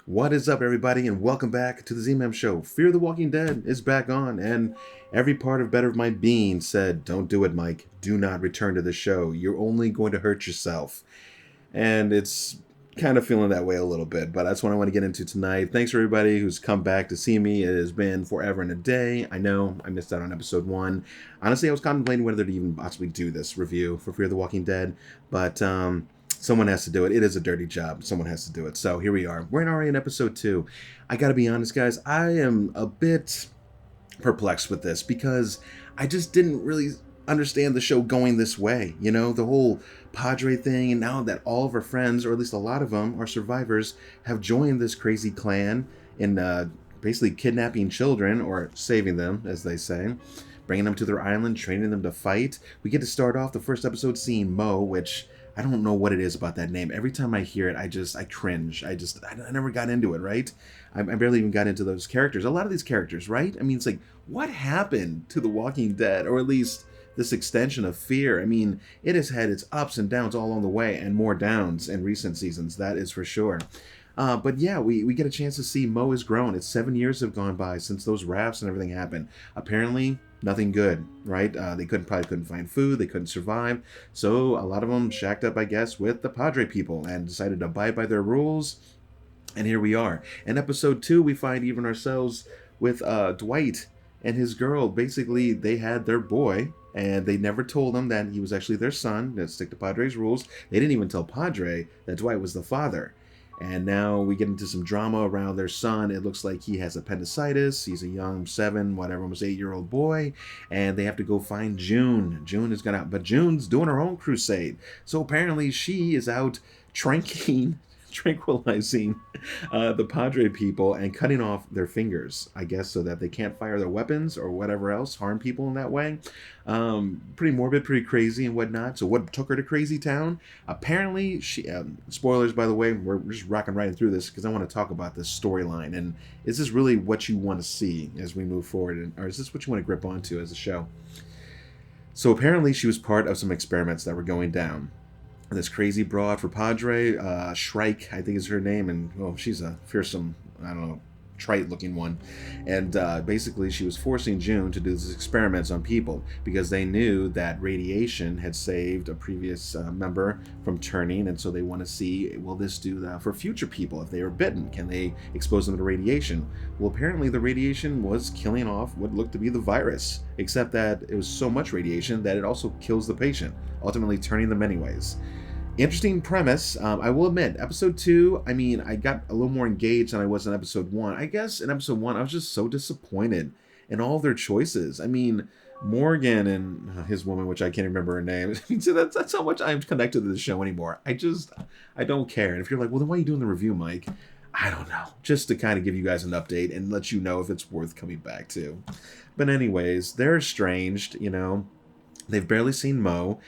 What is up, everybody, and welcome back to the Z-Man Show. Fear the Walking Dead is back on, and every part of better of my being said, don't do it, Mike. Do not return to the show. You're only going to hurt yourself. And it's kind of feeling that way a little bit, but that's what I want to get into tonight. Thanks for everybody who's come back to see me. It has been forever and a day. I know I missed out on episode 1. Honestly, I was contemplating whether to even possibly do this review for Fear the Walking Dead, but someone has to do it. It is a dirty job. Someone has to do it. So here we are. We're already in episode 2. I gotta be honest, guys. I am a bit perplexed with this because I just didn't really understand the show going this way. You know, the whole Padre thing, and now that all of our friends, or at least a lot of them, are survivors, have joined this crazy clan in basically kidnapping children, or saving them, as they say, bringing them to their island, training them to fight. We get to start off the first episode seeing Mo, which I don't know what it is about that name. Every time I hear it, I cringe. I never got into it, right? I barely even got into those characters. A lot of these characters, right? I mean, it's like, what happened to The Walking Dead? Or at least this extension of Fear. I mean, it has had its ups and downs all along the way, and more downs in recent seasons, that is for sure. But yeah, we get a chance to see Mo has grown. It's 7 years have gone by since those rafts and everything happened. Apparently, nothing probably couldn't find food, they couldn't survive. So a lot of them shacked up, I guess, with the Padre people and decided to abide by their rules. And here we are. In episode 2, we find even ourselves with Dwight and his girl. Basically, they had their boy, and they never told him that he was actually their son. Let's stick to Padre's rules. They didn't even tell Padre that Dwight was the father. And now we get into some drama around their son. It looks like he has appendicitis. He's a young almost 8-year-old boy. And they have to go find June. June is gonna, but June's doing her own crusade. So apparently she is out tranquilizing the Padre people and cutting off their fingers, I guess, so that they can't fire their weapons or whatever else, harm people in that way. Pretty morbid, pretty crazy and whatnot. So what took her to Crazy Town? Apparently, she, spoilers, by the way, we're just rocking right through this because I want to talk about this storyline. And is this really what you want to see as we move forward? Or is this what you want to grip onto as a show? So apparently she was part of some experiments that were going down. This crazy broad for Padre, Shrike, I think is her name, and she's a fearsome, I don't know, trite-looking one. And basically, she was forcing June to do these experiments on people because they knew that radiation had saved a previous member from turning, and so they want to see, will this do that for future people if they are bitten? Can they expose them to radiation? Well, apparently the radiation was killing off what looked to be the virus, except that it was so much radiation that it also kills the patient, ultimately turning them anyways. Interesting premise. I will admit, episode 2, I mean, I got a little more engaged than I was in episode 1. I guess in episode 1, I was just so disappointed in all of their choices. I mean, Morgan and his woman, which I can't remember her name. So that's how much I'm connected to the show anymore. I don't care. And if you're like, well, then why are you doing the review, Mike? I don't know. Just to kind of give you guys an update and let you know if it's worth coming back to. But anyways, they're estranged, you know. They've barely seen Mo.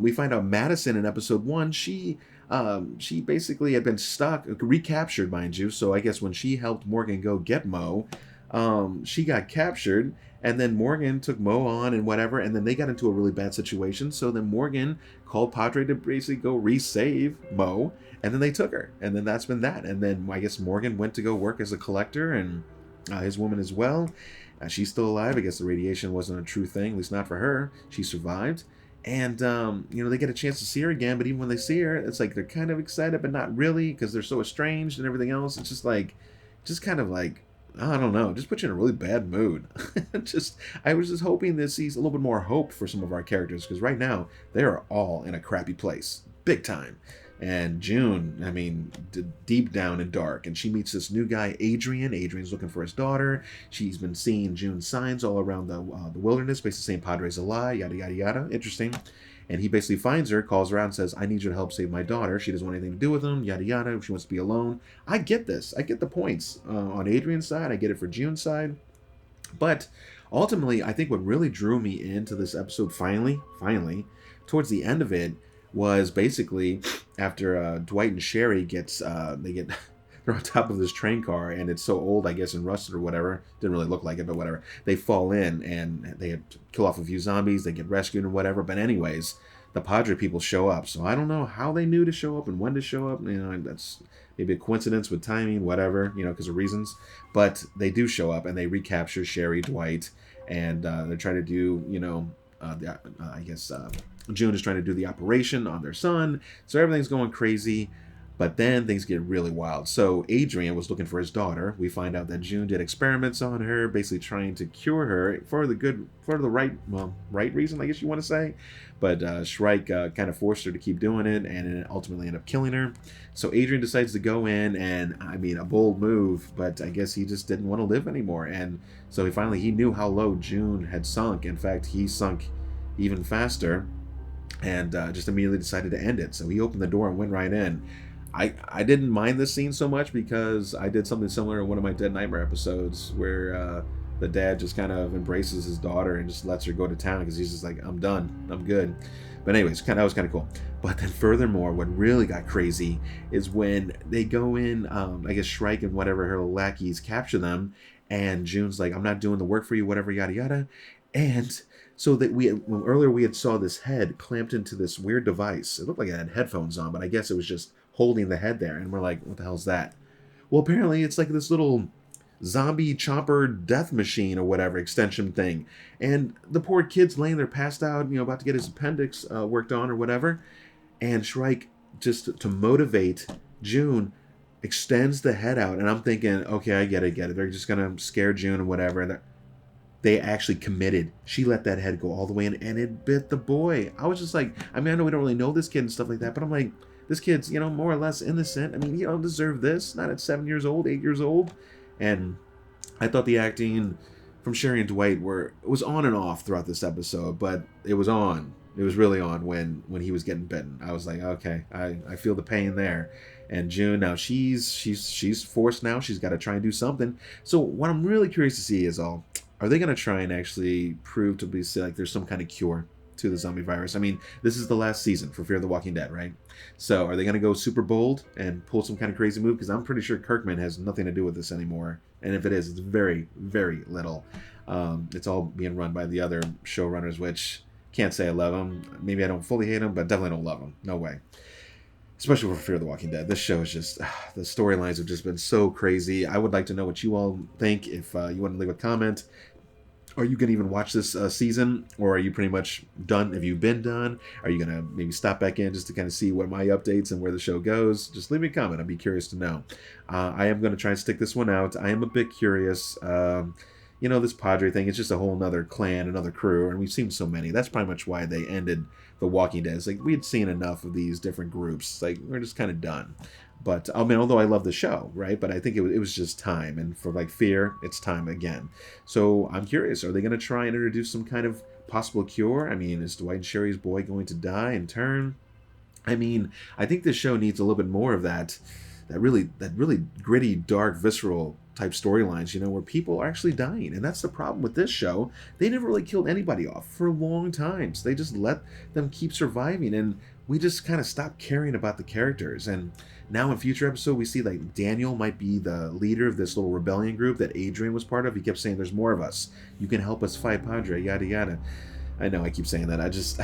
We find out Madison in episode 1, she basically had been stuck, recaptured, mind you. So I guess when she helped Morgan go get Mo, she got captured, and then Morgan took Mo on and whatever, and then they got into a really bad situation. So then Morgan called Padre to basically go re-save Mo, and then they took her, and then that's been that. And then I guess Morgan went to go work as a collector, and his woman as well. She's still alive. I guess the radiation wasn't a true thing, at least not for her. She survived. And, they get a chance to see her again, but even when they see her, it's like they're kind of excited, but not really, because they're so estranged and everything else. It's just kind of like, I don't know, just put you in a really bad mood. I was just hoping to see a little bit more hope for some of our characters, because right now, they are all in a crappy place. Big time. And June, I mean, deep down and dark. And she meets this new guy, Adrian. Adrian's looking for his daughter. She's been seeing June's signs all around the wilderness, basically saying Padre's a lie, yada, yada, yada. Interesting. And he basically finds her, calls her out, and says, I need you to help save my daughter. She doesn't want anything to do with him, yada, yada. She wants to be alone. I get this. I get the points. On Adrian's side, I get it for June's side. But ultimately, I think what really drew me into this episode finally, towards the end of it, was basically after Dwight and Sherry they're on top of this train car, and it's so old, I guess, and rusted or whatever. Didn't really look like it, but whatever. They fall in, and they kill off a few zombies. They get rescued and whatever. But anyways, the Padre people show up. So I don't know how they knew to show up and when to show up. That's maybe a coincidence with timing, whatever, because of reasons. But they do show up and they recapture Sherry, Dwight, and they're trying to do, I guess June is trying to do the operation on their son. So everything's going crazy. But then things get really wild. So Adrian was looking for his daughter. We find out that June did experiments on her, basically trying to cure her for the right reason, I guess you want to say. But Shrike kind of forced her to keep doing it, and it ultimately ended up killing her. So Adrian decides to go in, and I mean, a bold move, but I guess he just didn't want to live anymore. And so he knew how low June had sunk. In fact, he sunk even faster, and just immediately decided to end it. So he opened the door and went right in. I didn't mind this scene so much because I did something similar in one of my Dead Nightmare episodes where the dad just kind of embraces his daughter and just lets her go to town because he's just like, I'm done, I'm good. But anyways, that was kind of cool. But then furthermore, what really got crazy is when they go in, I guess Shrike and whatever her lackeys capture them, and June's like, I'm not doing the work for you, whatever, yada yada. And so that earlier we had saw this head clamped into this weird device. It looked like it had headphones on, but I guess it was just holding the head there. And we're like, what the hell's that? Well, apparently it's like this little zombie chopper death machine or whatever extension thing. And the poor kid's laying there passed out, about to get his appendix worked on or whatever. And Shrike, just to motivate June, extends the head out. And I'm thinking, okay, I get it. They're just going to scare June or whatever. And they actually committed. She let that head go all the way in, and it bit the boy. I was just like, I mean, I know we don't really know this kid and stuff like that, but I'm like, this kid's, more or less innocent. I mean, you don't deserve this. Not at 7 years old, 8 years old. And I thought the acting from Sherry and Dwight was on and off throughout this episode, but it was on. It was really on when he was getting bitten. I was like, okay, I feel the pain there. And June, now she's forced now. She's got to try and do something. So what I'm really curious to see is are they going to try and actually prove to be like there's some kind of cure to the zombie virus? I mean, this is the last season for Fear the Walking Dead, right? So are they going to go super bold and pull some kind of crazy move? Because I'm pretty sure Kirkman has nothing to do with this anymore. And if it is, it's very, very little. It's all being run by the other showrunners, which can't say I love them. Maybe I don't fully hate them, but definitely don't love them. No way. Especially for Fear the Walking Dead. This show is just, the storylines have just been so crazy. I would like to know what you all think. If you want to leave a comment. Are you going to even watch this season? Or are you pretty much done? Have you been done? Are you going to maybe stop back in just to kind of see what my updates and where the show goes? Just leave me a comment. I'd be curious to know. I am going to try and stick this one out. I am a bit curious. This Padre thing, it's just a whole nother clan, another crew, and we've seen so many. That's pretty much why they ended The Walking Dead. It's like we had seen enough of these different groups. Like we're just kind of done. But I mean, although I love the show, right? But I think it was just time, and for like Fear, it's time again. So I'm curious: are they going to try and introduce some kind of possible cure? I mean, is Dwight and Sherry's boy going to die in turn? I mean, I think this show needs a little bit more of that really gritty, dark, visceral type storylines, where people are actually dying. And that's the problem with this show. They never really killed anybody off for long times. They just let them keep surviving, and we just kind of stopped caring about the characters. And now in future episode, we see like Daniel might be the leader of this little rebellion group that Adrian was part of. He kept saying, there's more of us. You can help us fight Padre, yada yada. I know I keep saying that. I just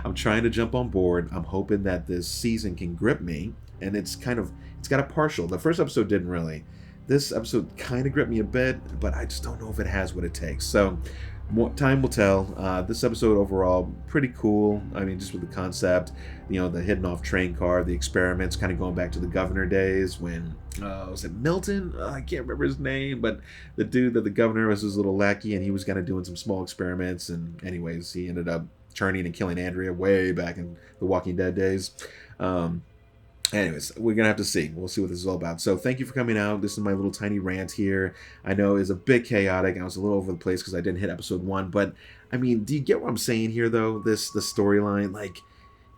I'm trying to jump on board. I'm hoping that this season can grip me. And it's got a partial. The first episode didn't really. This episode kind of gripped me a bit, but I just don't know if it has what it takes. So more time will tell. This episode overall, pretty cool. I mean, just with the concept, the hidden off train car, the experiments, kind of going back to the governor days when, was it Milton? I can't remember his name, but the dude that the governor was his little lackey, and he was kind of doing some small experiments. And anyways, he ended up turning and killing Andrea way back in the Walking Dead days. Anyways, we're going to have to see. We'll see what this is all about. So thank you for coming out. This is my little tiny rant here. I know it's a bit chaotic. I was a little over the place because I didn't hit episode 1. But, I mean, do you get what I'm saying here, though? The storyline, like,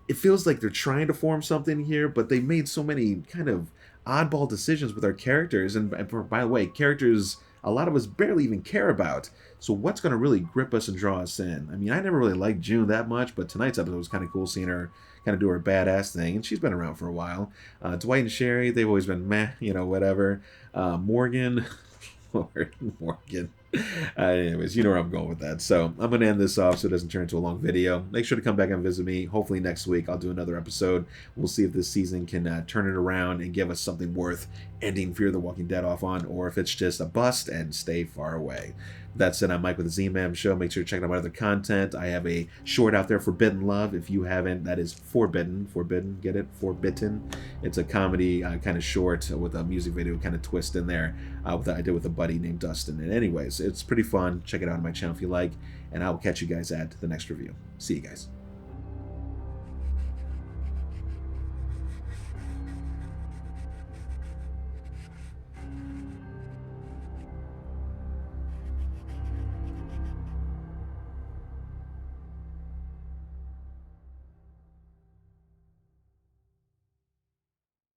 it feels like they're trying to form something here, but they made so many kind of oddball decisions with our characters. And by the way, characters a lot of us barely even care about. So what's going to really grip us and draw us in? I mean, I never really liked June that much, but tonight's episode was kind of cool seeing her kind of do her badass thing, and she's been around for a while. Dwight and Sherry, they've always been meh, whatever. Morgan, Lord, Morgan. Anyways, you know where I'm going with that. So I'm going to end this off so it doesn't turn into a long video. Make sure to come back and visit me. Hopefully next week I'll do another episode. We'll see if this season can turn it around and give us something worth ending Fear the Walking Dead off on, or if it's just a bust and stay far away. That said, I'm Mike with the Z-Man Show. Make sure to check out my other content. I have a short out there, Forbidden Love. If you haven't, that is Forbidden. Forbidden, get it? Forbidden. It's a comedy kind of short with a music video kind of twist in there that I did with a buddy named Dustin. And anyways, it's pretty fun. Check it out on my channel if you like. And I will catch you guys at the next review. See you guys.